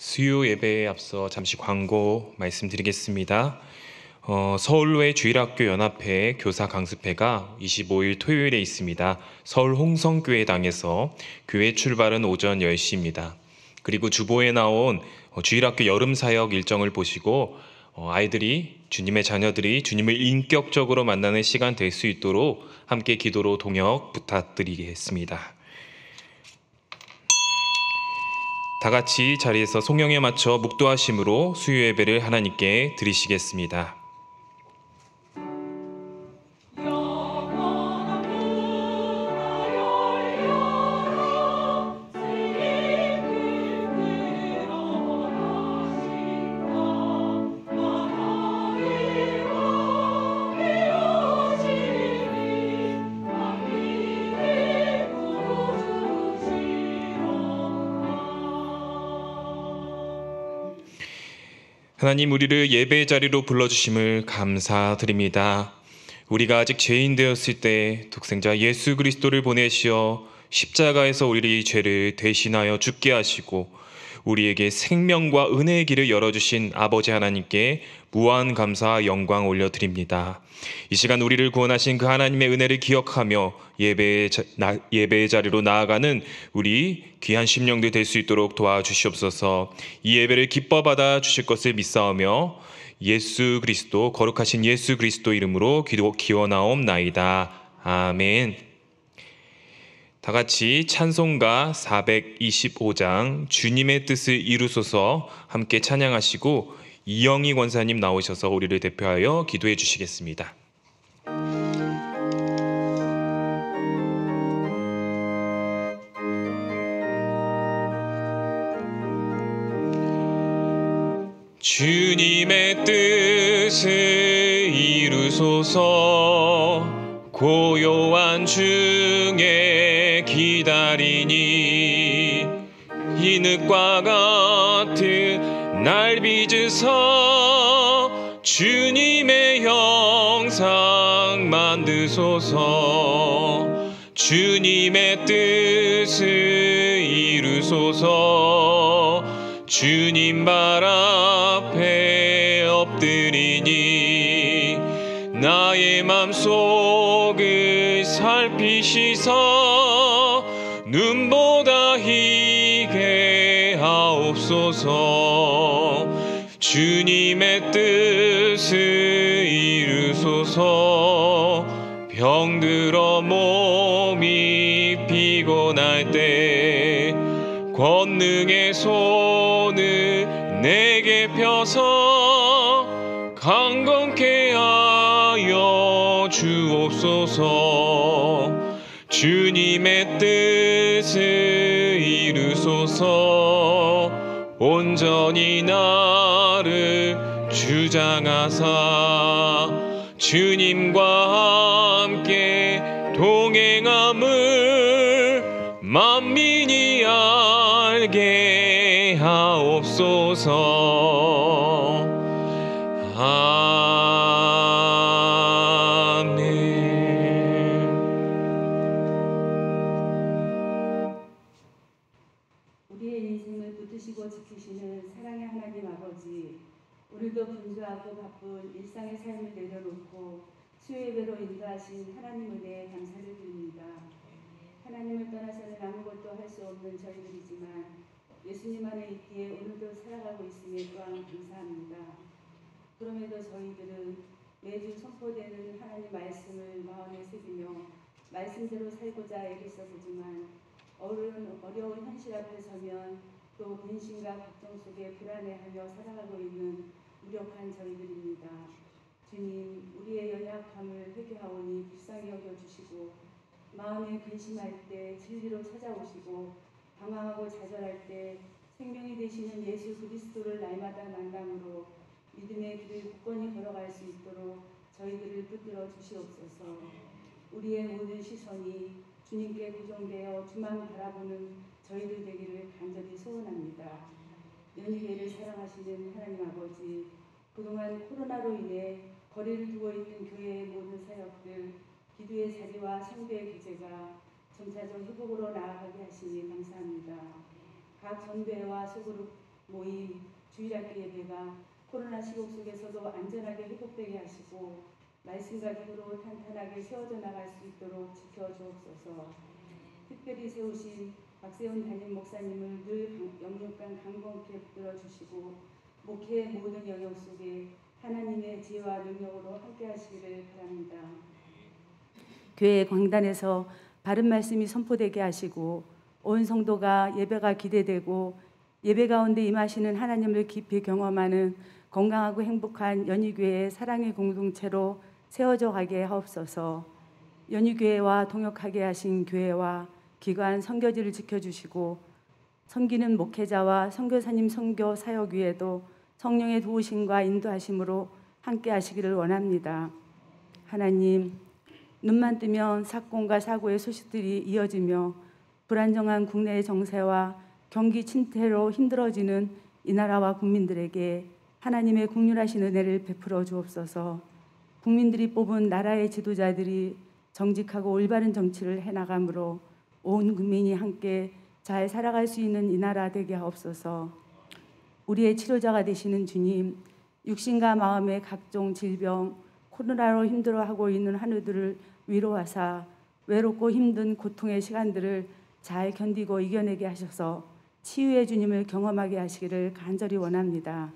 수요 예배에 앞서 잠시 광고 말씀드리겠습니다. 서울로의 주일학교 연합회 교사 강습회가 25일 토요일에 있습니다. 서울 홍성교회당에서 교회 출발은 오전 10시입니다. 그리고 주보에 나온 주일학교 여름사역 일정을 보시고 아이들이, 주님의 자녀들이 주님을 인격적으로 만나는 시간 될 수 있도록 함께 기도로 동역 부탁드리겠습니다. 다 같이 자리에서 송영에 맞춰 묵도하심으로 수요 예배를 하나님께 드리시겠습니다. 하나님, 우리를 예배의 자리로 불러주심을 감사드립니다. 우리가 아직 죄인 되었을 때 독생자 예수 그리스도를 보내시어 십자가에서 우리 죄를 대신하여 죽게 하시고 우리에게 생명과 은혜의 길을 열어주신 아버지 하나님께 무한 감사와 영광 올려드립니다. 이 시간 우리를 구원하신 그 하나님의 은혜를 기억하며 예배의 자리로 나아가는 우리 귀한 심령들 될 수 있도록 도와주시옵소서. 이 예배를 기뻐 받아 주실 것을 믿사오며 예수 그리스도, 거룩하신 예수 그리스도 이름으로 기원하옵나이다. 아멘. 다 같이 찬송가 425장 주님의 뜻을 이루소서 함께 찬양하시고 이영희 권사님 나오셔서 우리를 대표하여 기도해 주시겠습니다. 주님의 뜻을 이루소서. 고요한 중에 기다리니 이늑과 같은 날 빚으사 주님의 형상 만드소서. 주님의 뜻을 이루소서. 주님 발 앞에 엎드리니 나의 맘속을 살피시사 눈보다 희게 하옵소서. 주님의 뜻을 이루소서. 병들어 몸이 피곤할 때 권능의 손을 내게 펴서 강건케 하여 주옵소서. 주님의 뜻을 이루소서. 온전히 나를 주장하사 주님과 함께 동행함을 만민이 알게 하옵소서. 우리의 인생을 붙드시고 지키시는 사랑의 하나님 아버지, 오늘도 분주하고 바쁜 일상의 삶을 내려놓고 수요 예배로 인도하신 하나님 은혜에 감사를 드립니다. 하나님을 떠나서는 아무것도 할 수 없는 저희들이지만 예수님 안에 있기에 오늘도 살아가고 있음에 또한 감사합니다. 그럼에도 저희들은 매주 선포되는 하나님 말씀을 마음에 새기며 말씀대로 살고자 애를 써보지만 어려운 현실 앞에 서면 또 근심과 걱정 속에 불안해하며 살아가고 있는 무력한 저희들입니다. 주님, 우리의 연약함을 회개하오니 불쌍히 여겨주시고 마음에 근심할 때 진리로 찾아오시고 방황하고 좌절할 때 생명이 되시는 예수 그리스도를 날마다 만남으로 믿음의 길을 굳건히 걸어갈 수 있도록 저희들을 붙들어 주시옵소서. 우리의 모든 시선이 주님께 고정되어 주만 바라보는 저희들 되기를 간절히 소원합니다. 연희교회를 사랑하시는 하나님 아버지, 그동안 코로나로 인해 거리를 두고 있는 교회의 모든 사역들, 기도의 자리와 성도의 교제가 점차적 회복으로 나아가게 하시니 감사합니다. 각 전교회와 소그룹 모임, 주일학교 예배가 코로나 시국 속에서도 안전하게 회복되게 하시고 말씀과 기도로 탄탄하게 세워져 나갈 수 있도록 지켜주옵소서. 특별히 세우신 박세훈 담임 목사님을 늘 영육간 강건케 붙들어 주시고 목회의 모든 영역 속에 하나님의 지혜와 능력으로 함께 하시기를 바랍니다. 교회 광단에서 바른 말씀이 선포되게 하시고 온 성도가 예배가 기대되고 예배 가운데 임하시는 하나님을 깊이 경험하는 건강하고 행복한 연희교회의 사랑의 공동체로 세워져 가게 하옵소서. 연희교회와 동역하게 하신 교회와 기관 선교지를 지켜주시고 섬기는 목회자와 선교사님 선교 사역 위에도 성령의 도우심과 인도하심으로 함께 하시기를 원합니다. 하나님, 눈만 뜨면 사건과 사고의 소식들이 이어지며 불안정한 국내의 정세와 경기 침체로 힘들어지는 이 나라와 국민들에게 하나님의 긍휼하신 은혜를 베풀어 주옵소서. 국민들이 뽑은 나라의 지도자들이 정직하고 올바른 정치를 해나가므로 온 국민이 함께 잘 살아갈 수 있는 이 나라 되게 하옵소서. 우리의 치료자가 되시는 주님, 육신과 마음의 각종 질병, 코로나로 힘들어하고 있는 한우들을 위로하사 외롭고 힘든 고통의 시간들을 잘 견디고 이겨내게 하셔서 치유의 주님을 경험하게 하시기를 간절히 원합니다.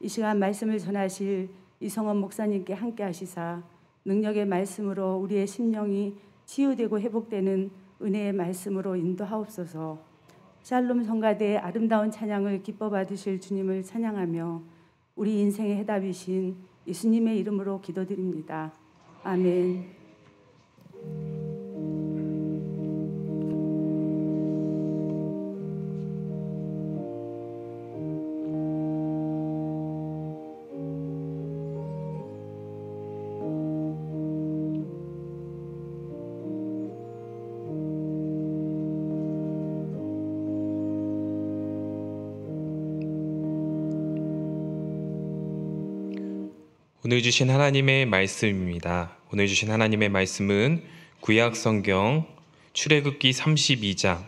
이 시간 말씀을 전하실 이성원 목사님께 함께 하시사 능력의 말씀으로 우리의 심령이 치유되고 회복되는 은혜의 말씀으로 인도하옵소서. 샬롬 성가대의 아름다운 찬양을 기뻐 받으실 주님을 찬양하며 우리 인생의 해답이신 예수님의 이름으로 기도드립니다. 아멘. 오늘 주신 하나님의 말씀입니다. 오늘 주신 하나님의 말씀은 구약 성경 출애굽기 32장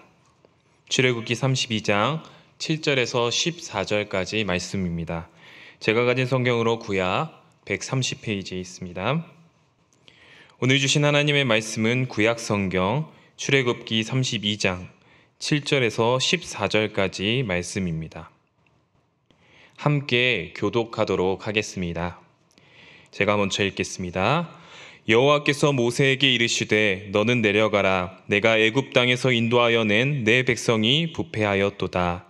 7절에서 14절까지 말씀입니다. 제가 가진 성경으로 구약 130페이지에 있습니다. 오늘 주신 하나님의 말씀은 구약 성경 출애굽기 32장 7절에서 14절까지 말씀입니다. 함께 교독하도록 하겠습니다. 제가 먼저 읽겠습니다. 여호와께서 모세에게 이르시되 너는 내려가라. 내가 애굽 땅에서 인도하여 낸 내 백성이 부패하였도다.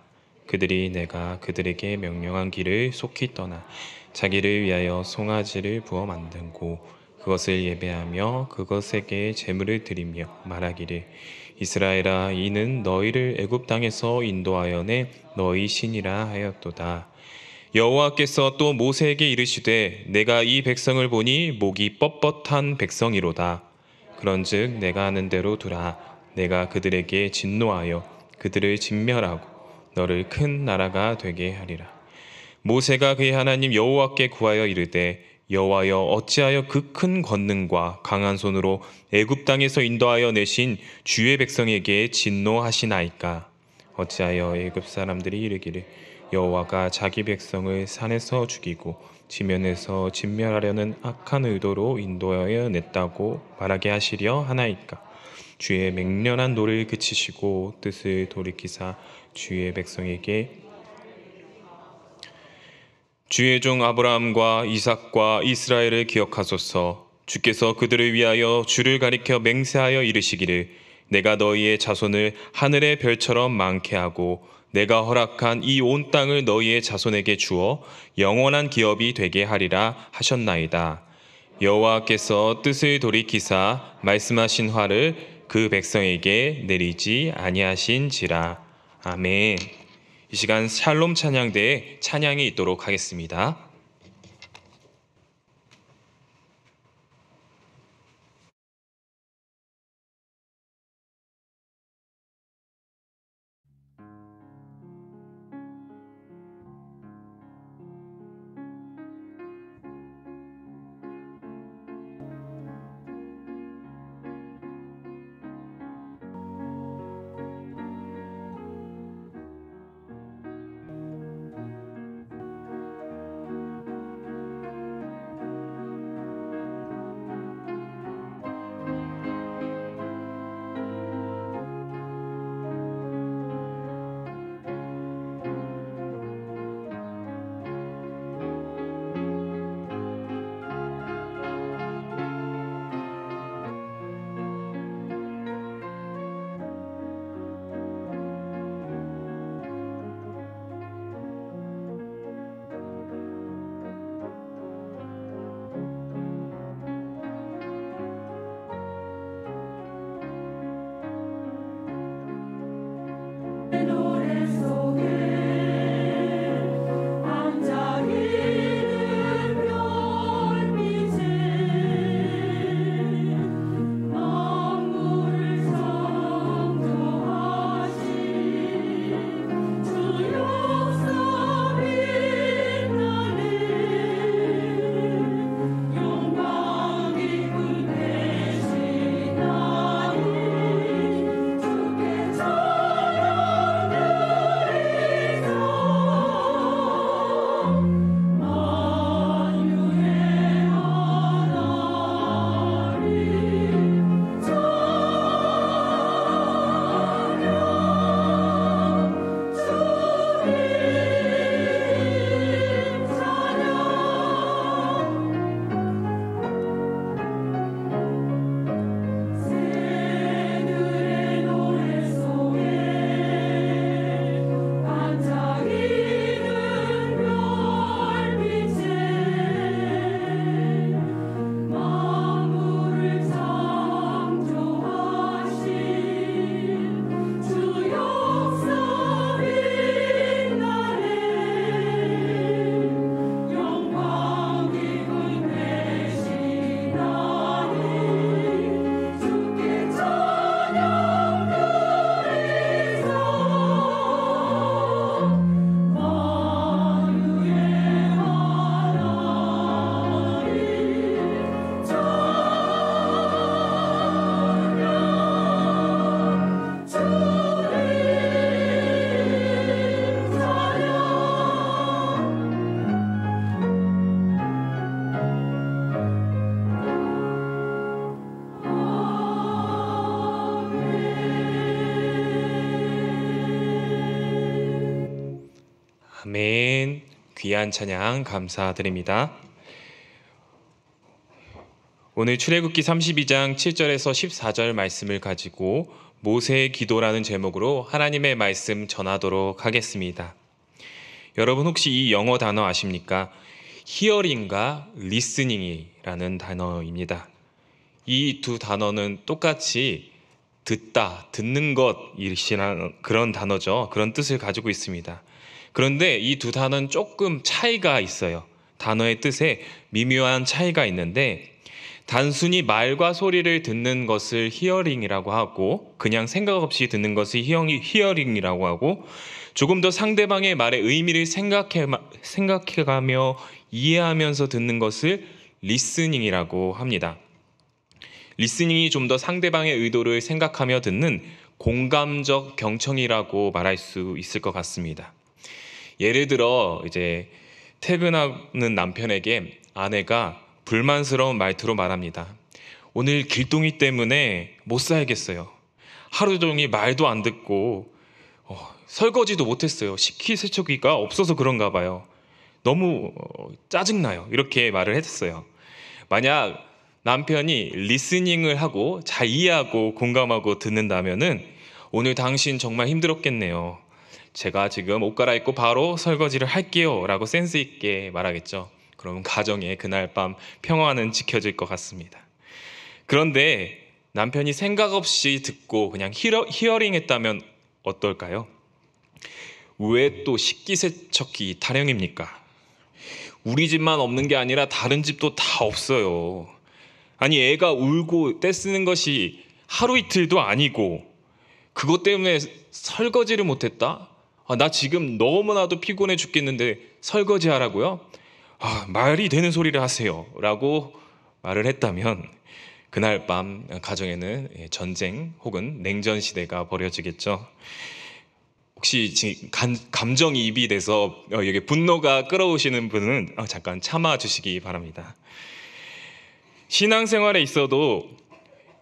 그들이 내가 그들에게 명령한 길을 속히 떠나 자기를 위하여 송아지를 부어 만들고 그것을 예배하며 그것에게 제물을 드리며 말하기를 이스라엘아 이는 너희를 애굽 땅에서 인도하여 낸 너희 신이라 하였도다. 여호와께서 또 모세에게 이르시되 내가 이 백성을 보니 목이 뻣뻣한 백성이로다. 그런즉 내가 하는 대로 두라. 내가 그들에게 진노하여 그들을 진멸하고 너를 큰 나라가 되게 하리라. 모세가 그의 하나님 여호와께 구하여 이르되 여호와여 어찌하여 그 큰 권능과 강한 손으로 애굽 땅에서 인도하여 내신 주의 백성에게 진노하시나이까. 어찌하여 애굽 사람들이 이르기를 여호와가 자기 백성을 산에서 죽이고 지면에서 진멸하려는 악한 의도로 인도하여 냈다고 말하게 하시려 하나이까. 주의 맹렬한 노를 그치시고 뜻을 돌이키사 주의 백성에게 주의 종 아브라함과 이삭과 이스라엘을 기억하소서. 주께서 그들을 위하여 주를 가리켜 맹세하여 이르시기를 내가 너희의 자손을 하늘의 별처럼 많게 하고 내가 허락한 이 온 땅을 너희의 자손에게 주어 영원한 기업이 되게 하리라 하셨나이다. 여호와께서 뜻을 돌이키사 말씀하신 화를 그 백성에게 내리지 아니하신지라. 아멘. 이 시간 샬롬 찬양대에 찬양이 있도록 하겠습니다. 노래 속에 반짝이는 별빛에 만물을 창조하신 주 역사 빛나네 영광 깊은 대신하니 주께 찬양드리소 만유의 하나님 새들의 노래 속에 반짝이는 별빛에 만물을 창조하신 주 역사 빛나네 영광 깊은 대신하니 주께 찬양드리소 만유의 하나님 찬양 주님 아멘. 귀한 찬양 감사드립니다. 오늘 출애굽기 32장 7절에서 14절 말씀을 가지고 모세의 기도라는 제목으로 하나님의 말씀 전하도록 하겠습니다. 여러분 혹시 이 영어 단어 아십니까? 히어링과 리스닝이라는 단어입니다. 이 두 단어는 똑같이 듣다, 듣는 것이라는 그런 단어죠. 그런 뜻을 가지고 있습니다. 그런데 이 두 단어는 조금 차이가 있어요. 단어의 뜻에 미묘한 차이가 있는데 단순히 말과 소리를 듣는 것을 히어링이라고 하고 그냥 생각 없이 듣는 것을 히어링이라고 하고 조금 더 상대방의 말의 의미를 생각해가며 이해하면서 듣는 것을 리스닝이라고 합니다. 리스닝이 좀 더 상대방의 의도를 생각하며 듣는 공감적 경청이라고 말할 수 있을 것 같습니다. 예를 들어 이제 퇴근하는 남편에게 아내가 불만스러운 말투로 말합니다. 오늘 길동이 때문에 못 살겠어요. 하루 종일 말도 안 듣고 설거지도 못했어요. 식기세척기가 없어서 그런가 봐요. 너무 짜증나요. 이렇게 말을 했어요. 만약 남편이 리스닝을 하고 잘 이해하고 공감하고 듣는다면은 오늘 당신 정말 힘들었겠네요. 제가 지금 옷 갈아입고 바로 설거지를 할게요 라고 센스 있게 말하겠죠. 그러면 가정에 그날 밤 평화는 지켜질 것 같습니다. 그런데 남편이 생각 없이 듣고 그냥 히어링 했다면 어떨까요? 왜 또 식기세척기 타령입니까? 우리 집만 없는 게 아니라 다른 집도 다 없어요. 아니 애가 울고 떼쓰는 것이 하루 이틀도 아니고 그것 때문에 설거지를 못했다? 나 지금 너무나도 피곤해 죽겠는데 설거지 하라고요? 말이 되는 소리를 하세요 라고 말을 했다면 그날 밤 가정에는 전쟁 혹은 냉전 시대가 벌어지겠죠. 혹시 지금 감정이입이 돼서 여기 분노가 끌어오시는 분은 잠깐 참아 주시기 바랍니다. 신앙생활에 있어도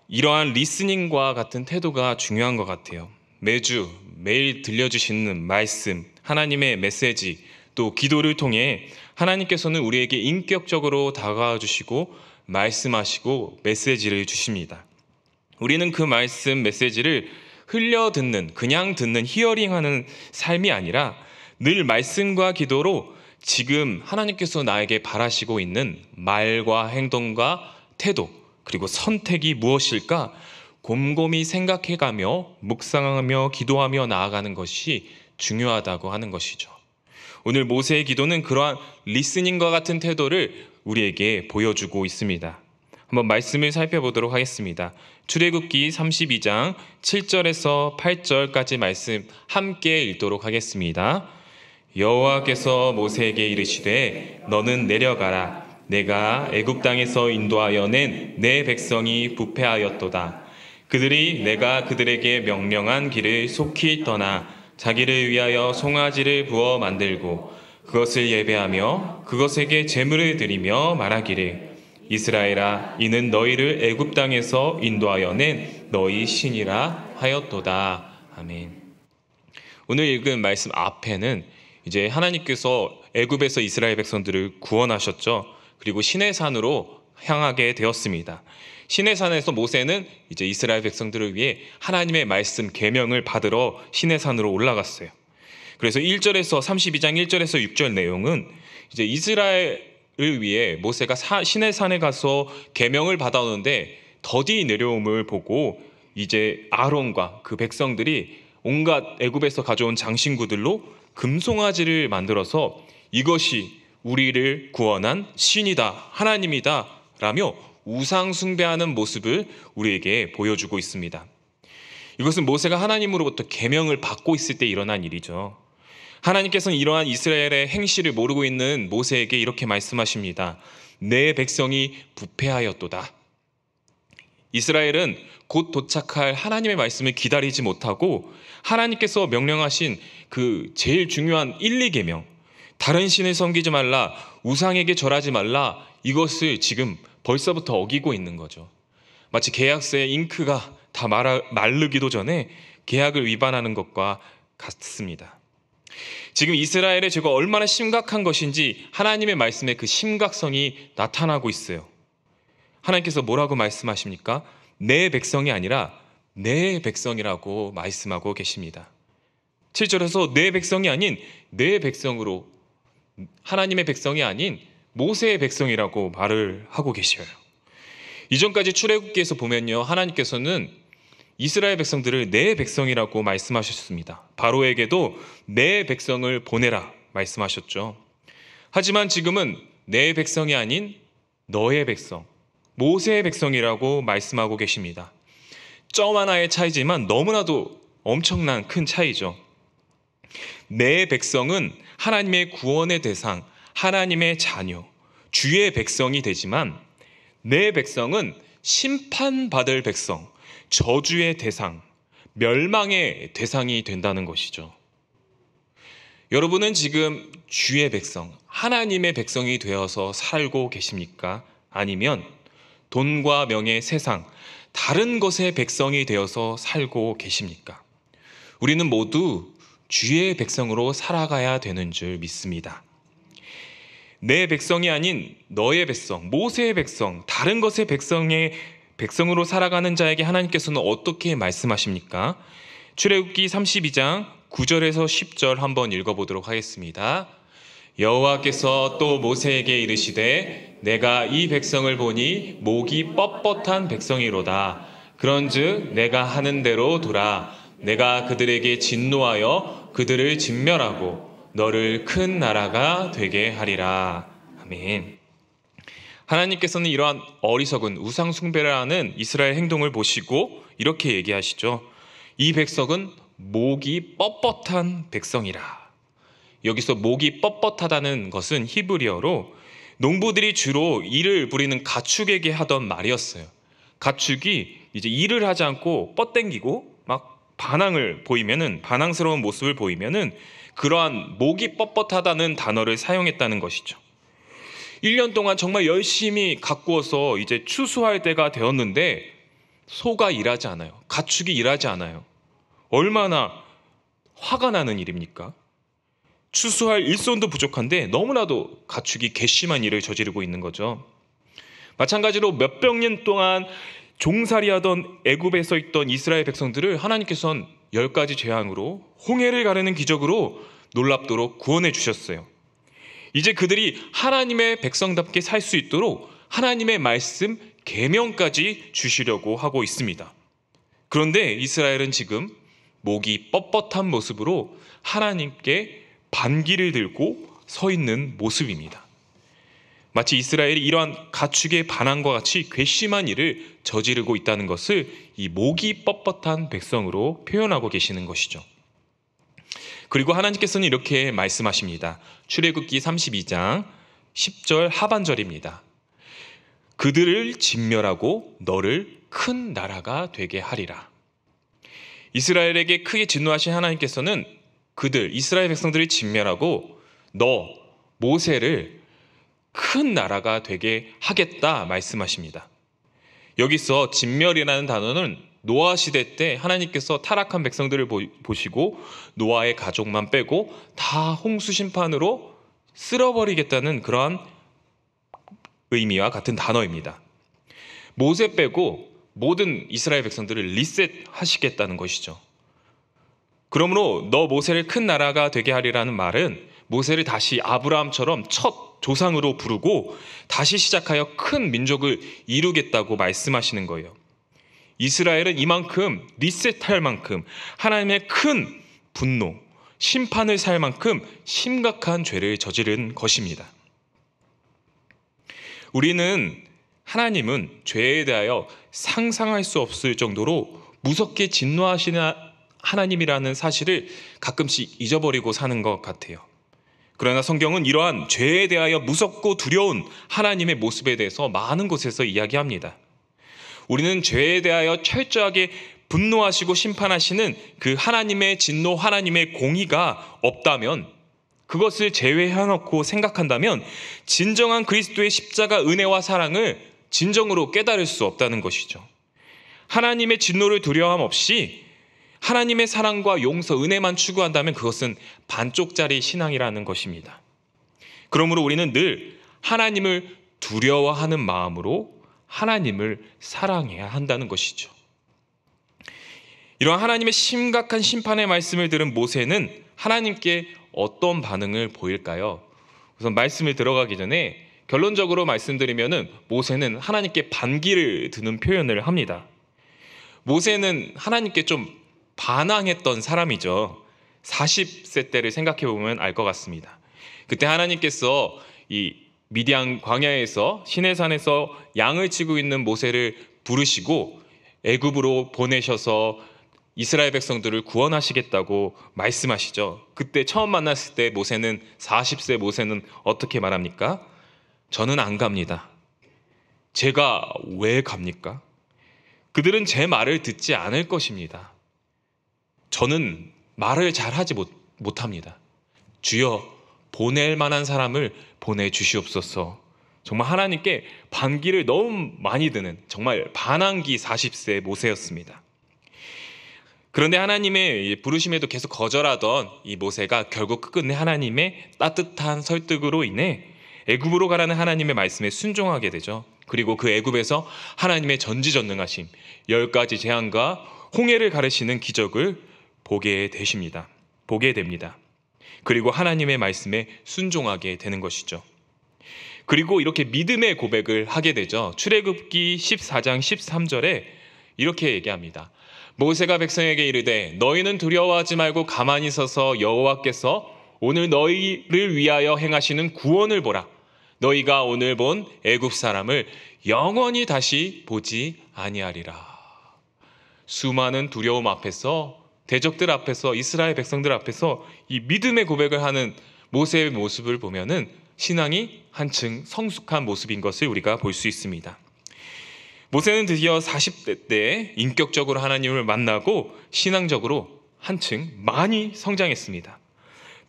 이러한 리스닝과 같은 태도가 중요한 것 같아요. 매일 들려주시는 말씀, 하나님의 메시지, 또 기도를 통해 하나님께서는 우리에게 인격적으로 다가와 주시고 말씀하시고 메시지를 주십니다. 우리는 그 말씀, 메시지를 흘려 듣는, 그냥 듣는 히어링하는 삶이 아니라 늘 말씀과 기도로 지금 하나님께서 나에게 바라시고 있는 말과 행동과 태도, 그리고 선택이 무엇일까 곰곰이 생각해가며 묵상하며 기도하며 나아가는 것이 중요하다고 하는 것이죠. 오늘 모세의 기도는 그러한 리스닝과 같은 태도를 우리에게 보여주고 있습니다. 한번 말씀을 살펴보도록 하겠습니다. 출애굽기 32장 7절에서 8절까지 말씀 함께 읽도록 하겠습니다. 여호와께서 모세에게 이르시되 너는 내려가라. 내가 애굽 땅에서 인도하여 낸 내 백성이 부패하였도다. 그들이 내가 그들에게 명령한 길을 속히 떠나 자기를 위하여 송아지를 부어 만들고 그것을 예배하며 그것에게 제물을 드리며 말하기를 이스라엘아 이는 너희를 애굽 땅에서 인도하여 낸 너희 신이라 하였도다. 아멘. 오늘 읽은 말씀 앞에는 이제 하나님께서 애굽에서 이스라엘 백성들을 구원하셨죠. 그리고 시내산으로 향하게 되었습니다. 시내산에서 모세는 이제 이스라엘 백성들을 위해 하나님의 말씀 계명을 받으러 시내산으로 올라갔어요. 그래서 1절에서 32장 1절에서 6절 내용은 이제 이스라엘을 위해 모세가 시내산에 가서 계명을 받아오는데 더디 내려옴을 보고 이제 아론과 그 백성들이 온갖 애굽에서 가져온 장신구들로 금송아지를 만들어서 이것이 우리를 구원한 신이다, 하나님이다 라며 우상 숭배하는 모습을 우리에게 보여주고 있습니다. 이것은 모세가 하나님으로부터 계명을 받고 있을 때 일어난 일이죠. 하나님께서는 이러한 이스라엘의 행실을 모르고 있는 모세에게 이렇게 말씀하십니다. 내 백성이 부패하였도다. 이스라엘은 곧 도착할 하나님의 말씀을 기다리지 못하고 하나님께서 명령하신 그 제일 중요한 1, 2계명, 다른 신을 섬기지 말라, 우상에게 절하지 말라, 이것을 지금 벌써부터 어기고 있는 거죠. 마치 계약서의 잉크가 다 마르기도 전에 계약을 위반하는 것과 같습니다. 지금 이스라엘의 죄가 얼마나 심각한 것인지 하나님의 말씀의 그 심각성이 나타나고 있어요. 하나님께서 뭐라고 말씀하십니까? 내 백성이 아니라 내 백성이라고 말씀하고 계십니다. 7절에서 내 백성이 아닌 내 백성으로, 하나님의 백성이 아닌 모세의 백성이라고 말을 하고 계셔요. 이전까지 출애굽기에서 보면요, 하나님께서는 이스라엘 백성들을 내 백성이라고 말씀하셨습니다. 바로에게도 내 백성을 보내라 말씀하셨죠. 하지만 지금은 내 백성이 아닌 너의 백성, 모세의 백성이라고 말씀하고 계십니다. 점 하나의 차이지만 너무나도 엄청난 큰 차이죠. 내 백성은 하나님의 구원의 대상, 하나님의 자녀, 주의 백성이 되지만 내 백성은 심판받을 백성, 저주의 대상, 멸망의 대상이 된다는 것이죠. 여러분은 지금 주의 백성, 하나님의 백성이 되어서 살고 계십니까? 아니면 돈과 명예, 세상, 다른 것의 백성이 되어서 살고 계십니까? 우리는 모두 주의 백성으로 살아가야 되는 줄 믿습니다. 내 백성이 아닌 너의 백성, 모세의 백성, 다른 것의 백성으로 살아가는 자에게 하나님께서는 어떻게 말씀하십니까? 출애굽기 32장 9절에서 10절 한번 읽어보도록 하겠습니다. 여호와께서 또 모세에게 이르시되 내가 이 백성을 보니 목이 뻣뻣한 백성이로다. 그런즉 내가 하는 대로 두라. 내가 그들에게 진노하여 그들을 진멸하고 너를 큰 나라가 되게 하리라. 아멘. 하나님께서는 이러한 어리석은 우상 숭배를 하는 이스라엘 행동을 보시고 이렇게 얘기하시죠. 이 백성은 목이 뻣뻣한 백성이라. 여기서 목이 뻣뻣하다는 것은 히브리어로 농부들이 주로 일을 부리는 가축에게 하던 말이었어요. 가축이 이제 일을 하지 않고 뻗댕기고 막 반항스러운 모습을 보이면은 그러한 목이 뻣뻣하다는 단어를 사용했다는 것이죠. 1년 동안 정말 열심히 가꾸어서 이제 추수할 때가 되었는데 소가 일하지 않아요. 가축이 일하지 않아요. 얼마나 화가 나는 일입니까? 추수할 일손도 부족한데 너무나도 가축이 괘씸한 일을 저지르고 있는 거죠. 마찬가지로 몇백 년 동안 종살이하던 애굽에서 있던 이스라엘 백성들을 하나님께서는 10가지 재앙으로 홍해를 가르는 기적으로 놀랍도록 구원해 주셨어요. 이제 그들이 하나님의 백성답게 살 수 있도록 하나님의 말씀 계명까지 주시려고 하고 있습니다. 그런데 이스라엘은 지금 목이 뻣뻣한 모습으로 하나님께 반기를 들고 서 있는 모습입니다. 마치 이스라엘이 이러한 가축의 반항과 같이 괘씸한 일을 저지르고 있다는 것을 이 목이 뻣뻣한 백성으로 표현하고 계시는 것이죠. 그리고 하나님께서는 이렇게 말씀하십니다. 출애굽기 32장 10절 하반절입니다. 그들을 진멸하고 너를 큰 나라가 되게 하리라. 이스라엘에게 크게 진노하신 하나님께서는 그들 이스라엘 백성들을 진멸하고 너 모세를 큰 나라가 되게 하겠다 말씀하십니다. 여기서 진멸이라는 단어는 노아 시대 때 하나님께서 타락한 백성들을 보시고 노아의 가족만 빼고 다 홍수 심판으로 쓸어버리겠다는 그러한 의미와 같은 단어입니다. 모세 빼고 모든 이스라엘 백성들을 리셋하시겠다는 것이죠. 그러므로 너 모세를 큰 나라가 되게 하리라는 말은 모세를 다시 아브라함처럼 첫 조상으로 부르고 다시 시작하여 큰 민족을 이루겠다고 말씀하시는 거예요. 이스라엘은 이만큼 리셋할 만큼 하나님의 큰 분노, 심판을 살 만큼 심각한 죄를 저지른 것입니다. 우리는 하나님은 죄에 대하여 상상할 수 없을 정도로 무섭게 진노하시는 하나님이라는 사실을 가끔씩 잊어버리고 사는 것 같아요. 그러나 성경은 이러한 죄에 대하여 무섭고 두려운 하나님의 모습에 대해서 많은 곳에서 이야기합니다. 우리는 죄에 대하여 철저하게 분노하시고 심판하시는 그 하나님의 진노, 하나님의 공의가 없다면, 그것을 제외해놓고 생각한다면 진정한 그리스도의 십자가 은혜와 사랑을 진정으로 깨달을 수 없다는 것이죠. 하나님의 진노를 두려움 없이 하나님의 사랑과 용서, 은혜만 추구한다면 그것은 반쪽짜리 신앙이라는 것입니다. 그러므로 우리는 늘 하나님을 두려워하는 마음으로 하나님을 사랑해야 한다는 것이죠. 이러한 하나님의 심각한 심판의 말씀을 들은 모세는 하나님께 어떤 반응을 보일까요? 우선 말씀을 들어가기 전에 결론적으로 말씀드리면은 모세는 하나님께 반기를 드는 표현을 합니다. 모세는 하나님께 좀 반항했던 사람이죠. 40세 때를 생각해 보면 알 것 같습니다. 그때 하나님께서 이 미디안 광야에서 시내산에서 양을 치고 있는 모세를 부르시고 애굽으로 보내셔서 이스라엘 백성들을 구원하시겠다고 말씀하시죠. 그때 처음 만났을 때 모세는 40세 모세는 어떻게 말합니까? 저는 안 갑니다. 제가 왜 갑니까? 그들은 제 말을 듣지 않을 것입니다. 저는 말을 잘하지 못합니다. 주여, 보낼 만한 사람을 보내주시옵소서. 정말 하나님께 반기를 너무 많이 드는 정말 반항기 40세 모세였습니다. 그런데 하나님의 부르심에도 계속 거절하던 이 모세가 결국 끝끝내 하나님의 따뜻한 설득으로 인해 애굽으로 가라는 하나님의 말씀에 순종하게 되죠. 그리고 그 애굽에서 하나님의 전지전능하심, 10가지 재앙과 홍해를 가르시는 기적을 보게 됩니다. 그리고 하나님의 말씀에 순종하게 되는 것이죠. 그리고 이렇게 믿음의 고백을 하게 되죠. 출애굽기 14장 13절에 이렇게 얘기합니다. 모세가 백성에게 이르되 너희는 두려워하지 말고 가만히 서서 여호와께서 오늘 너희를 위하여 행하시는 구원을 보라. 너희가 오늘 본 애굽 사람을 영원히 다시 보지 아니하리라. 수많은 두려움 앞에서, 대적들 앞에서, 이스라엘 백성들 앞에서 이 믿음의 고백을 하는 모세의 모습을 보면은 신앙이 한층 성숙한 모습인 것을 우리가 볼 수 있습니다. 모세는 드디어 40대 때 인격적으로 하나님을 만나고 신앙적으로 한층 많이 성장했습니다.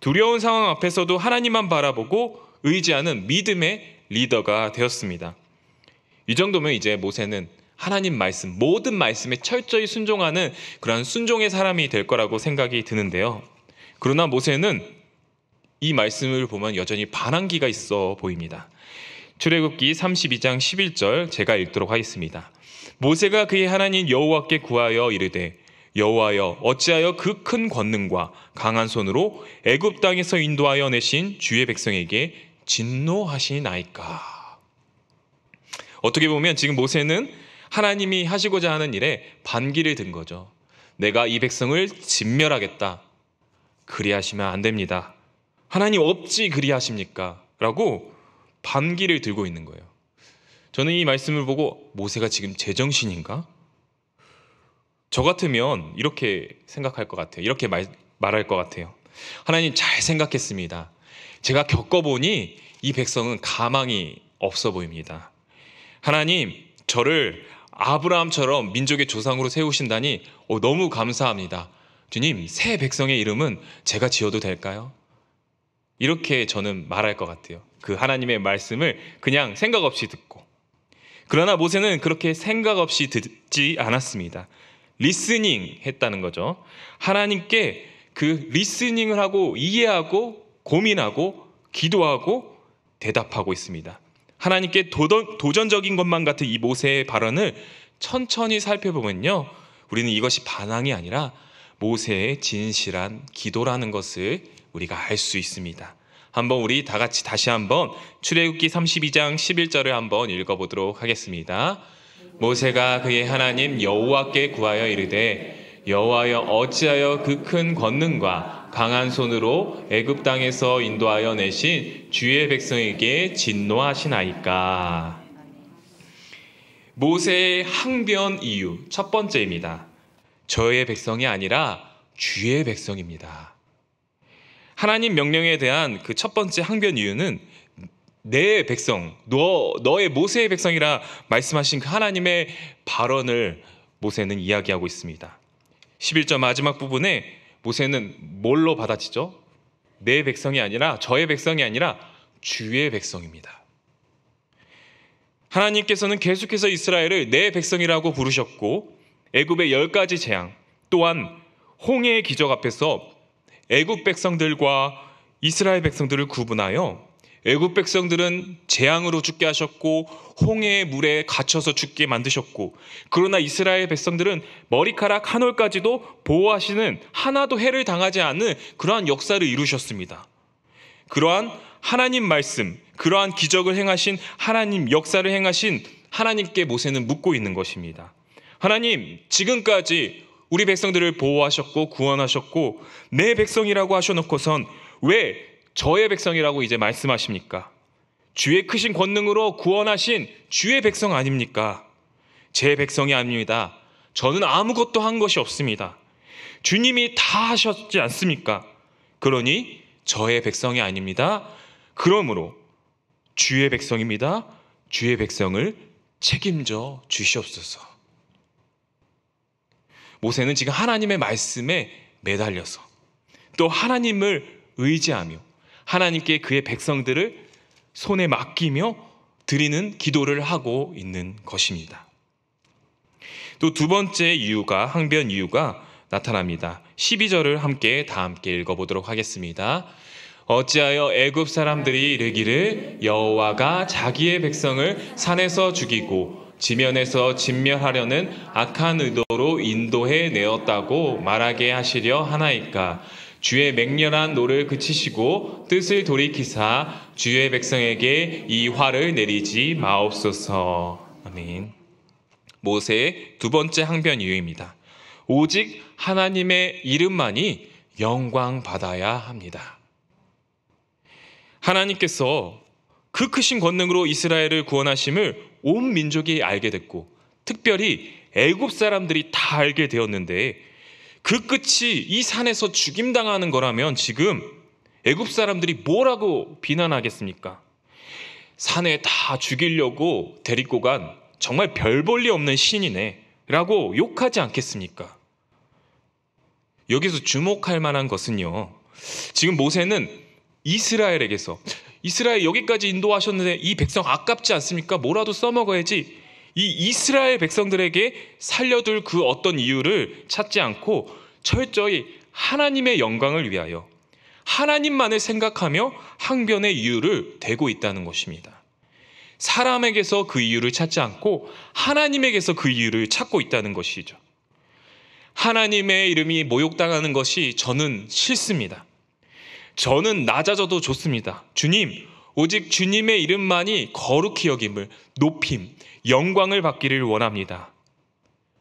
두려운 상황 앞에서도 하나님만 바라보고 의지하는 믿음의 리더가 되었습니다. 이 정도면 이제 모세는 하나님 말씀, 모든 말씀에 철저히 순종하는 그런 순종의 사람이 될 거라고 생각이 드는데요. 그러나 모세는 이 말씀을 보면 여전히 반항기가 있어 보입니다. 출애굽기 32장 11절 제가 읽도록 하겠습니다. 모세가 그의 하나님 여호와께 구하여 이르되 여호와여 어찌하여 그 큰 권능과 강한 손으로 애굽 땅에서 인도하여 내신 주의 백성에게 진노하시나이까. 어떻게 보면 지금 모세는 하나님이 하시고자 하는 일에 반기를 든 거죠. 내가 이 백성을 진멸하겠다. 그리하시면 안 됩니다. 하나님 어찌 그리하십니까? 라고 반기를 들고 있는 거예요. 저는 이 말씀을 보고 모세가 지금 제정신인가? 저 같으면 이렇게 생각할 것 같아요. 이렇게 말할 것 같아요. 하나님 잘 생각했습니다. 제가 겪어보니 이 백성은 가망이 없어 보입니다. 하나님, 저를 아브라함처럼 민족의 조상으로 세우신다니 너무 감사합니다. 주님, 새 백성의 이름은 제가 지어도 될까요? 이렇게 저는 말할 것 같아요. 그 하나님의 말씀을 그냥 생각 없이 듣고. 그러나 모세는 그렇게 생각 없이 듣지 않았습니다. 리스닝 했다는 거죠. 하나님께 그 리스닝을 하고 이해하고 고민하고 기도하고 대답하고 있습니다. 하나님께 도전적인 것만 같은 이 모세의 발언을 천천히 살펴보면요, 우리는 이것이 반항이 아니라 모세의 진실한 기도라는 것을 우리가 알 수 있습니다. 한번 우리 다 같이 다시 한번 출애굽기 32장 11절을 한번 읽어보도록 하겠습니다. 모세가 그의 하나님 여호와께 구하여 이르되 여호와여 어찌하여 그 큰 권능과 강한 손으로 애굽 땅에서 인도하여 내신 주의 백성에게 진노하시나이까. 모세의 항변 이유 첫 번째입니다. 저의 백성이 아니라 주의 백성입니다. 하나님 명령에 대한 그 첫 번째 항변 이유는 내 백성, 너의 모세의 백성이라 말씀하신 그 하나님의 발언을 모세는 이야기하고 있습니다. 11절 마지막 부분에 모세는 뭘로 받아치죠? 내 백성이 아니라 저의 백성이 아니라 주의 백성입니다. 하나님께서는 계속해서 이스라엘을 내 백성이라고 부르셨고 애굽의 10가지 재앙 또한 홍해의 기적 앞에서 애굽 백성들과 이스라엘 백성들을 구분하여 애굽 백성들은 재앙으로 죽게 하셨고 홍해의 물에 갇혀서 죽게 만드셨고, 그러나 이스라엘 백성들은 머리카락 한 올까지도 보호하시는 하나도 해를 당하지 않는 그러한 역사를 이루셨습니다. 그러한 하나님 말씀, 그러한 기적을 행하신 하나님 역사를 행하신 하나님께 모세는 묻고 있는 것입니다. 하나님, 지금까지 우리 백성들을 보호하셨고 구원하셨고 내 백성이라고 하셔놓고선 왜 저의 백성이라고 이제 말씀하십니까? 주의 크신 권능으로 구원하신 주의 백성 아닙니까? 제 백성이 아닙니다. 저는 아무것도 한 것이 없습니다. 주님이 다 하셨지 않습니까? 그러니 저의 백성이 아닙니다. 그러므로 주의 백성입니다. 주의 백성을 책임져 주시옵소서. 모세는 지금 하나님의 말씀에 매달려서 또 하나님을 의지하며 하나님께 그의 백성들을 손에 맡기며 드리는 기도를 하고 있는 것입니다. 또 두 번째 이유가, 항변 이유가 나타납니다. 12절을 다 함께 읽어보도록 하겠습니다. 어찌하여 애굽 사람들이 이르기를 여호와가 자기의 백성을 산에서 죽이고 지면에서 진멸하려는 악한 의도로 인도해 내었다고 말하게 하시려 하나이까. 주의 맹렬한 노를 그치시고 뜻을 돌이키사 주의 백성에게 이 화를 내리지 마옵소서. 아멘. 모세의 두 번째 항변 이유입니다. 오직 하나님의 이름만이 영광 받아야 합니다. 하나님께서 그 크신 권능으로 이스라엘을 구원하심을 온 민족이 알게 됐고 특별히 애굽 사람들이 다 알게 되었는데 그 끝이 이 산에서 죽임당하는 거라면 지금 애굽 사람들이 뭐라고 비난하겠습니까? 산에 다 죽이려고 데리고 간 정말 별 볼 리 없는 신이네 라고 욕하지 않겠습니까? 여기서 주목할 만한 것은요, 지금 모세는 이스라엘에게서 이스라엘 여기까지 인도하셨는데 이 백성 아깝지 않습니까? 뭐라도 써먹어야지. 이 이스라엘 백성들에게 살려둘 그 어떤 이유를 찾지 않고 철저히 하나님의 영광을 위하여 하나님만을 생각하며 항변의 이유를 대고 있다는 것입니다. 사람에게서 그 이유를 찾지 않고 하나님에게서 그 이유를 찾고 있다는 것이죠. 하나님의 이름이 모욕당하는 것이 저는 싫습니다. 저는 낮아져도 좋습니다. 주님, 오직 주님의 이름만이 거룩히 여김을, 높임, 영광을 받기를 원합니다.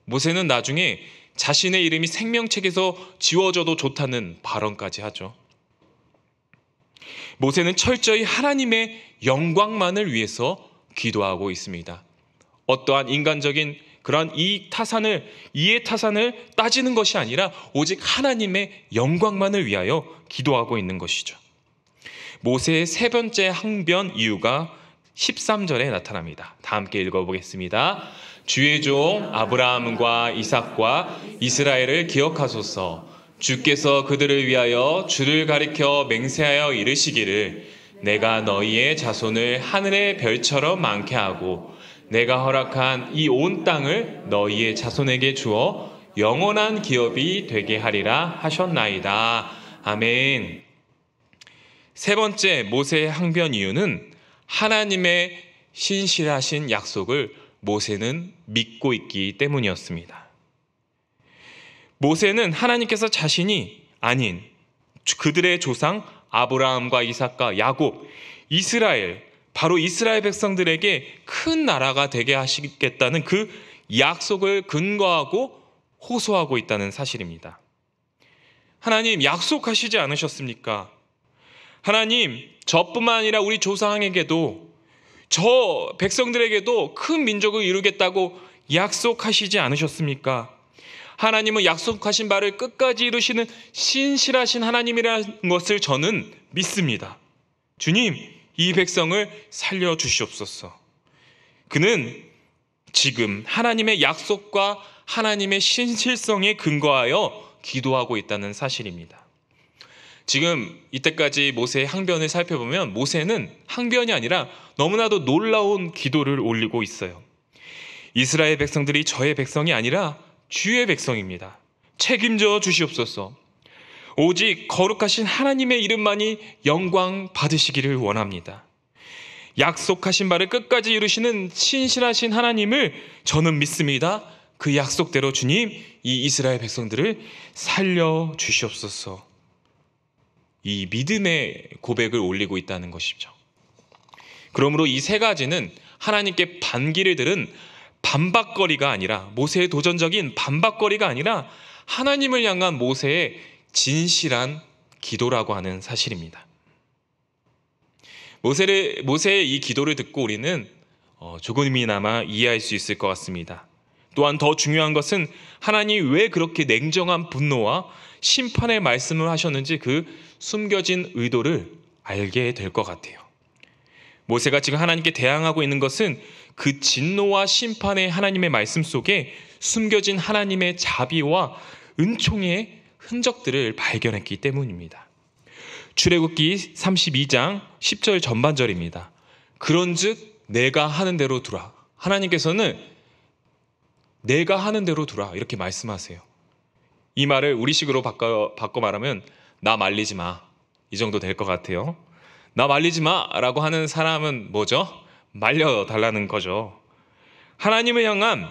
모세는 나중에 자신의 이름이 생명책에서 지워져도 좋다는 발언까지 하죠. 모세는 철저히 하나님의 영광만을 위해서 기도하고 있습니다. 어떠한 인간적인 그러한 이해 타산을 따지는 것이 아니라 오직 하나님의 영광만을 위하여 기도하고 있는 것이죠. 모세의 세 번째 항변 이유가 13절에 나타납니다. 다 함께 읽어보겠습니다. 주의 종 아브라함과 이삭과 이스라엘을 기억하소서. 주께서 그들을 위하여 주를 가리켜 맹세하여 이르시기를 내가 너희의 자손을 하늘의 별처럼 많게 하고 내가 허락한 이 온 땅을 너희의 자손에게 주어 영원한 기업이 되게 하리라 하셨나이다. 아멘. 세 번째 모세의 항변 이유는 하나님의 신실하신 약속을 모세는 믿고 있기 때문이었습니다. 모세는 하나님께서 자신이 아닌 그들의 조상 아브라함과 이삭과 야곱, 이스라엘, 바로 이스라엘 백성들에게 큰 나라가 되게 하시겠다는 그 약속을 근거하고 호소하고 있다는 사실입니다. 하나님 약속하시지 않으셨습니까? 하나님 저뿐만 아니라 우리 조상에게도 저 백성들에게도 큰 민족을 이루겠다고 약속하시지 않으셨습니까? 하나님은 약속하신 바를 끝까지 이루시는 신실하신 하나님이라는 것을 저는 믿습니다. 주님, 이 백성을 살려주시옵소서. 그는 지금 하나님의 약속과 하나님의 신실성에 근거하여 기도하고 있다는 사실입니다. 지금 이때까지 모세의 항변을 살펴보면 모세는 항변이 아니라 너무나도 놀라운 기도를 올리고 있어요. 이스라엘 백성들이 저의 백성이 아니라 주의 백성입니다. 책임져 주시옵소서. 오직 거룩하신 하나님의 이름만이 영광 받으시기를 원합니다. 약속하신 바를 끝까지 이루시는 신실하신 하나님을 저는 믿습니다. 그 약속대로 주님, 이 이스라엘 백성들을 살려 주시옵소서. 이 믿음의 고백을 올리고 있다는 것이죠. 그러므로 이 세 가지는 하나님께 반기를 들은 반박거리가 아니라, 모세의 도전적인 반박거리가 아니라 하나님을 향한 모세의 진실한 기도라고 하는 사실입니다. 모세의 이 기도를 듣고 우리는 조금이나마 이해할 수 있을 것 같습니다. 또한 더 중요한 것은 하나님이 왜 그렇게 냉정한 분노와 심판의 말씀을 하셨는지 그 숨겨진 의도를 알게 될 것 같아요. 모세가 지금 하나님께 대항하고 있는 것은 그 진노와 심판의 하나님의 말씀 속에 숨겨진 하나님의 자비와 은총의 흔적들을 발견했기 때문입니다. 출애굽기 32장 10절 전반절입니다. 그런즉 내가 하는 대로 두라. 하나님께서는 내가 하는 대로 두라 이렇게 말씀하세요. 이 말을 우리식으로 바꿔 말하면 나 말리지 마, 이 정도 될 것 같아요. 나 말리지 마라고 하는 사람은 뭐죠? 말려달라는 거죠. 하나님을 향한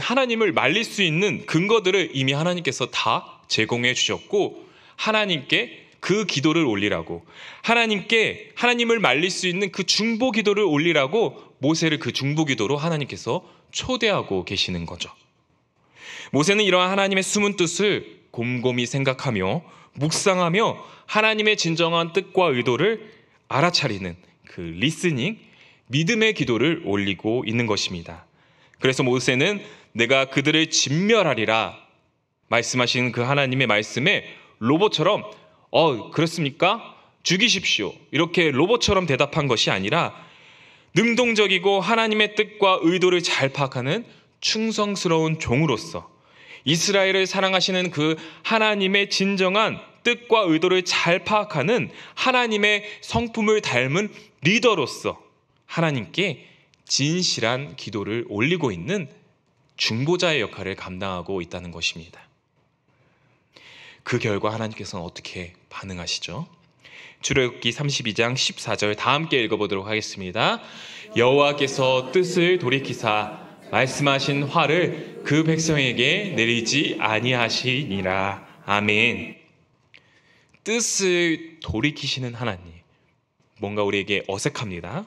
하나님을 말릴 수 있는 근거들을 이미 하나님께서 다 제공해 주셨고, 하나님께 그 기도를 올리라고, 하나님께 하나님을 말릴 수 있는 그 중보 기도를 올리라고 모세를 그 중보 기도로 하나님께서 초대하고 계시는 거죠. 모세는 이러한 하나님의 숨은 뜻을 곰곰이 생각하며 묵상하며 하나님의 진정한 뜻과 의도를 알아차리는 그 리스닝, 믿음의 기도를 올리고 있는 것입니다. 그래서 모세는 내가 그들을 진멸하리라 말씀하신 그 하나님의 말씀에 로봇처럼 그렇습니까? 죽이십시오 이렇게 로봇처럼 대답한 것이 아니라 능동적이고 하나님의 뜻과 의도를 잘 파악하는 충성스러운 종으로서 이스라엘을 사랑하시는 그 하나님의 진정한 뜻과 의도를 잘 파악하는 하나님의 성품을 닮은 리더로서 하나님께 진실한 기도를 올리고 있는 중보자의 역할을 감당하고 있다는 것입니다. 그 결과 하나님께서는 어떻게 반응하시죠? 출애굽기 32장 14절 다 함께 읽어보도록 하겠습니다. 여호와께서 뜻을 돌이키사 말씀하신 화를 그 백성에게 내리지 아니하시니라. 아멘. 뜻을 돌이키시는 하나님, 뭔가 우리에게 어색합니다.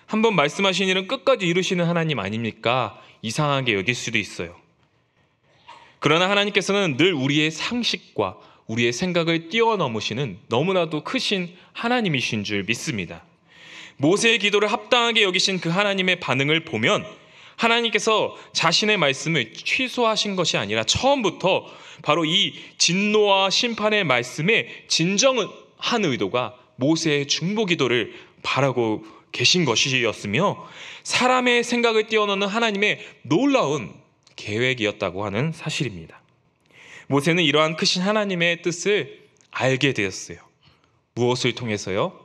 한번 말씀하신 일은 끝까지 이루시는 하나님 아닙니까? 이상하게 여길 수도 있어요. 그러나 하나님께서는 늘 우리의 상식과 우리의 생각을 뛰어넘으시는 너무나도 크신 하나님이신 줄 믿습니다. 모세의 기도를 합당하게 여기신 그 하나님의 반응을 보면 하나님께서 자신의 말씀을 취소하신 것이 아니라 처음부터 바로 이 진노와 심판의 말씀에 진정한 의도가 모세의 중보 기도를 바라고 계신 것이었으며 사람의 생각을 뛰어넘는 하나님의 놀라운 계획이었다고 하는 사실입니다. 모세는 이러한 크신 하나님의 뜻을 알게 되었어요. 무엇을 통해서요?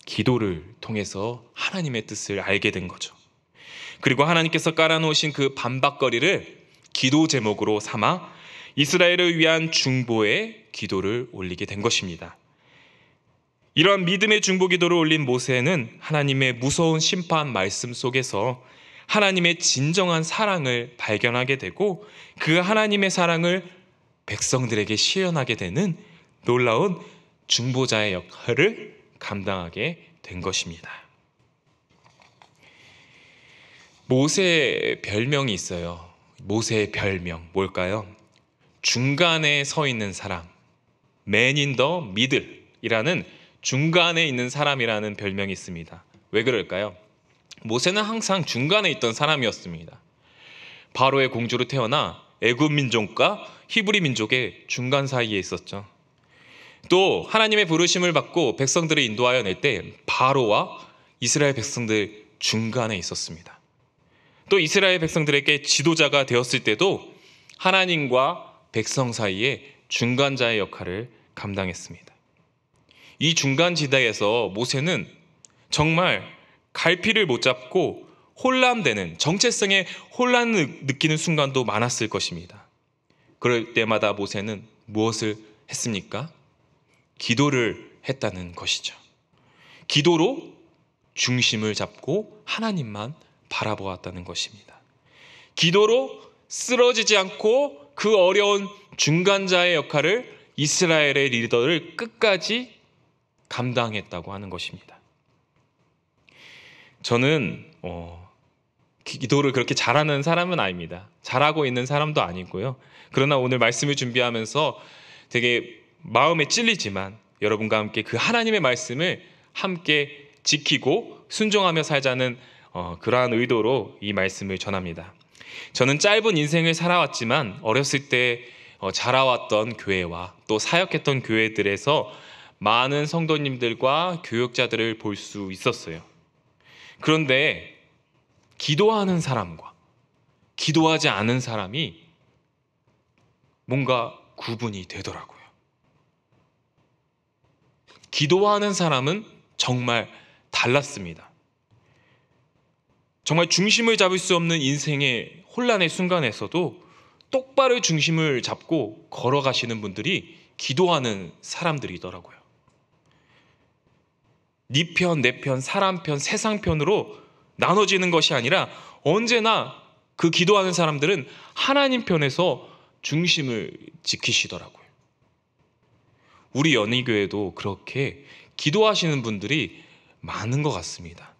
기도를 통해서 하나님의 뜻을 알게 된 거죠. 그리고 하나님께서 깔아놓으신 그 반박거리를 기도 제목으로 삼아 이스라엘을 위한 중보의 기도를 올리게 된 것입니다. 이러한 믿음의 중보 기도를 올린 모세는 하나님의 무서운 심판 말씀 속에서 하나님의 진정한 사랑을 발견하게 되고 그 하나님의 사랑을 백성들에게 시연하게 되는 놀라운 중보자의 역할을 감당하게 된 것입니다. 모세의 별명이 있어요. 모세의 별명 뭘까요? 중간에 서 있는 사람, Man in the Middle이라는 중간에 있는 사람이라는 별명이 있습니다. 왜 그럴까요? 모세는 항상 중간에 있던 사람이었습니다. 바로의 공주로 태어나 애굽 민족과 히브리 민족의 중간 사이에 있었죠. 또 하나님의 부르심을 받고 백성들을 인도하여 낼 때 바로와 이스라엘 백성들 중간에 있었습니다. 또 이스라엘 백성들에게 지도자가 되었을 때도 하나님과 백성 사이에 중간자의 역할을 감당했습니다. 이 중간지대에서 모세는 정말 갈피를 못 잡고 혼란되는 정체성의 혼란을 느끼는 순간도 많았을 것입니다. 그럴 때마다 모세는 무엇을 했습니까? 기도를 했다는 것이죠. 기도로 중심을 잡고 하나님만 바라보았다는 것입니다. 기도로 쓰러지지 않고 그 어려운 중간자의 역할을 이스라엘의 리더를 끝까지 감당했다고 하는 것입니다. 저는 기도를 그렇게 잘하는 사람은 아닙니다. 잘하고 있는 사람도 아니고요. 그러나 오늘 말씀을 준비하면서 되게 마음에 찔리지만 여러분과 함께 그 하나님의 말씀을 함께 지키고 순종하며 살자는 그러한 의도로 이 말씀을 전합니다. 저는 짧은 인생을 살아왔지만 어렸을 때 자라왔던 교회와 또 사역했던 교회들에서 많은 성도님들과 교육자들을 볼 수 있었어요. 그런데 기도하는 사람과 기도하지 않은 사람이 뭔가 구분이 되더라고요. 기도하는 사람은 정말 달랐습니다. 정말 중심을 잡을 수 없는 인생의 혼란의 순간에서도 똑바로 중심을 잡고 걸어가시는 분들이 기도하는 사람들이더라고요. 네 편, 내 편, 사람 편, 세상 편으로 나눠지는 것이 아니라 언제나 그 기도하는 사람들은 하나님 편에서 중심을 지키시더라고요. 우리 연희교회도 그렇게 기도하시는 분들이 많은 것 같습니다.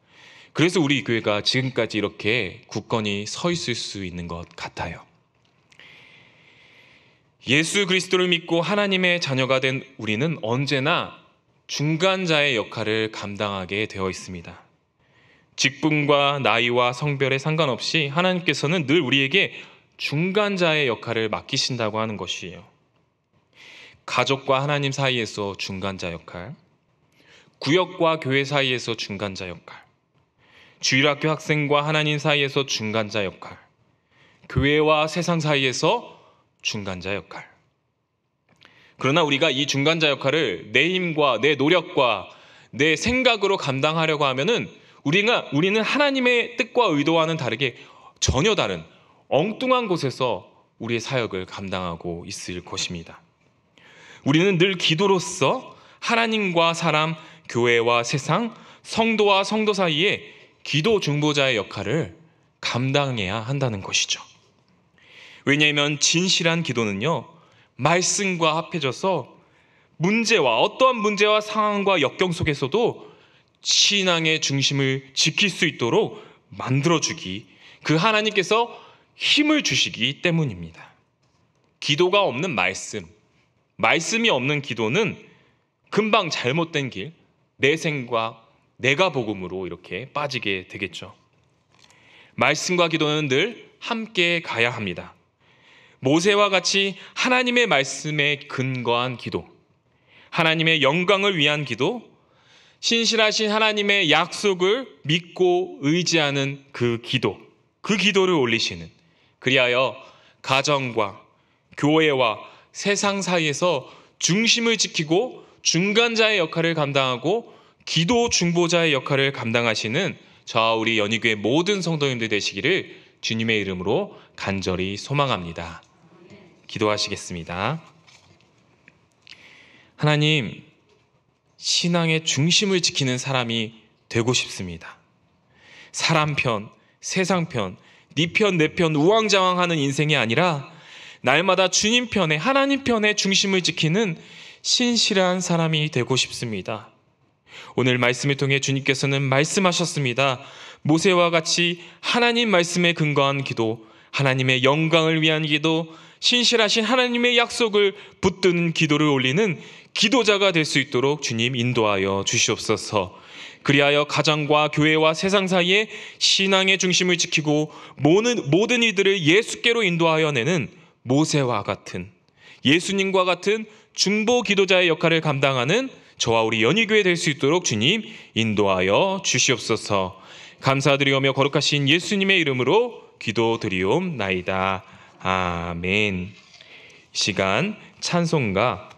그래서 우리 교회가 지금까지 이렇게 굳건히 서 있을 수 있는 것 같아요. 예수 그리스도를 믿고 하나님의 자녀가 된 우리는 언제나 중간자의 역할을 감당하게 되어 있습니다. 직분과 나이와 성별에 상관없이 하나님께서는 늘 우리에게 중간자의 역할을 맡기신다고 하는 것이에요. 가족과 하나님 사이에서 중간자 역할, 구역과 교회 사이에서 중간자 역할, 주일학교 학생과 하나님 사이에서 중간자 역할, 교회와 세상 사이에서 중간자 역할. 그러나 우리가 이 중간자 역할을 내 힘과 내 노력과 내 생각으로 감당하려고 하면은 우리는 하나님의 뜻과 의도와는 다르게 전혀 다른 엉뚱한 곳에서 우리의 사역을 감당하고 있을 것입니다. 우리는 늘 기도로서 하나님과 사람, 교회와 세상, 성도와 성도 사이에 기도 중보자의 역할을 감당해야 한다는 것이죠. 왜냐하면 진실한 기도는요, 말씀과 합해져서 어떠한 문제와 상황과 역경 속에서도 신앙의 중심을 지킬 수 있도록 만들어주기, 그 하나님께서 힘을 주시기 때문입니다. 기도가 없는 말씀이 없는 기도는 금방 잘못된 길, 내 생각, 내가 복음으로 이렇게 빠지게 되겠죠. 말씀과 기도는 늘 함께 가야 합니다. 모세와 같이 하나님의 말씀에 근거한 기도, 하나님의 영광을 위한 기도, 신실하신 하나님의 약속을 믿고 의지하는 그 기도를 올리시는, 그리하여 가정과 교회와 세상 사이에서 중심을 지키고 중간자의 역할을 감당하고 기도 중보자의 역할을 감당하시는 저와 우리 연희교회 모든 성도님들 되시기를 주님의 이름으로 간절히 소망합니다. 기도하시겠습니다. 하나님, 신앙의 중심을 지키는 사람이 되고 싶습니다. 사람 편, 세상 편, 네 편, 내 편 우왕좌왕하는 인생이 아니라 날마다 주님 편에, 하나님 편에 중심을 지키는 신실한 사람이 되고 싶습니다. 오늘 말씀을 통해 주님께서는 말씀하셨습니다. 모세와 같이 하나님 말씀에 근거한 기도, 하나님의 영광을 위한 기도, 신실하신 하나님의 약속을 붙드는 기도를 올리는 기도자가 될 수 있도록 주님 인도하여 주시옵소서. 그리하여 가정과 교회와 세상 사이에 신앙의 중심을 지키고 모든 이들을 예수께로 인도하여 내는 모세와 같은, 예수님과 같은 중보 기도자의 역할을 감당하는 저와 우리 연희교회 될 수 있도록 주님 인도하여 주시옵소서. 감사드리오며 거룩하신 예수님의 이름으로 기도드리옵나이다. 아멘. 시간 찬송가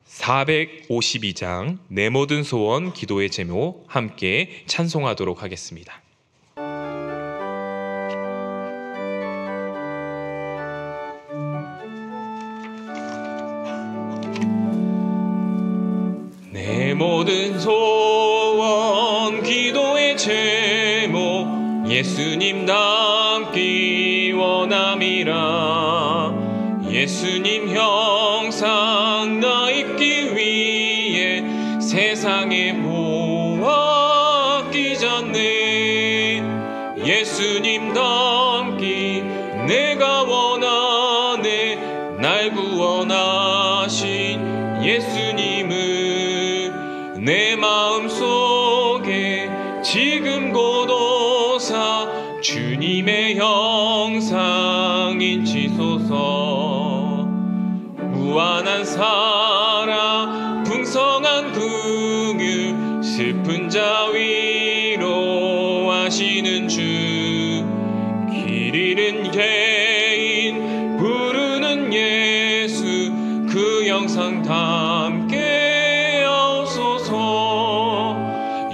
452장 내 모든 소원 기도의 제목 함께 찬송하도록 하겠습니다. 내 모든 소원 기도의 제목 예수님 닮기 원함이라. 예수님 형상 나 입기 위해 세상에 모았기 전에 예수님 닮기 내가 원하네. 날 구원하신 예수님을 내 마음속에 지금 고도사 주님의 형상 인치소서. 무한한 사랑 풍성한 긍휼 슬픈 자 위로하시는 주. 길 잃은 죄인 부르는 예수 그 영상 담게 하옵소서.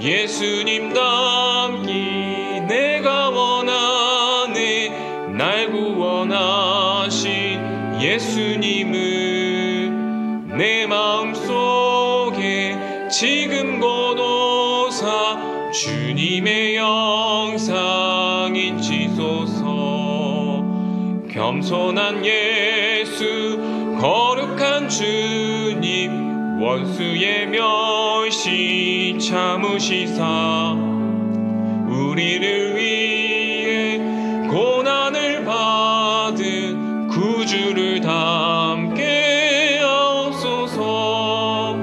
예수님 닮기 내가 원하네. 날 구원하신 예수님을 내 마음속에 지금 고도사 주님의 영상 인치소서. 겸손한 예수 거룩한 주님 원수의 멸시 참으시사 우리를 위해 고난을 받은 구주를 담게 하옵소서.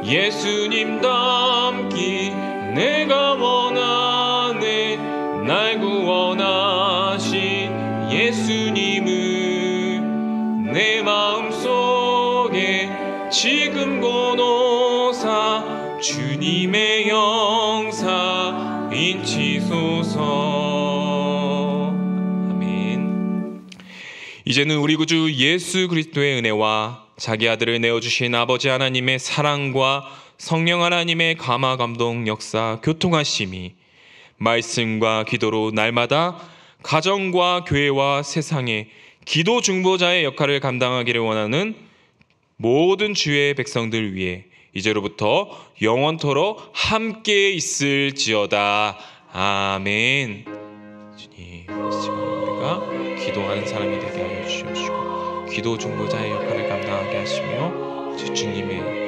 예수님 닮기 내가 원하네. 날 구원하신 예수님을 내 마음속에 지금 고노사 주님의 영사 인치소서. 아멘. 이제는 우리 구주 예수 그리스도의 은혜와 자기 아들을 내어주신 아버지 하나님의 사랑과 성령 하나님의 감화 감동 역사 교통하심이 말씀과 기도로 날마다 가정과 교회와 세상에 기도 중보자의 역할을 감당하기를 원하는 모든 주의 백성들 위해 이제로부터 영원토록 함께 있을지어다. 아멘. 주님, 우리가 기도하는 사람이 되게 하여 주시옵시고 기도 중보자의 역할을 감당하게 하시며 주님의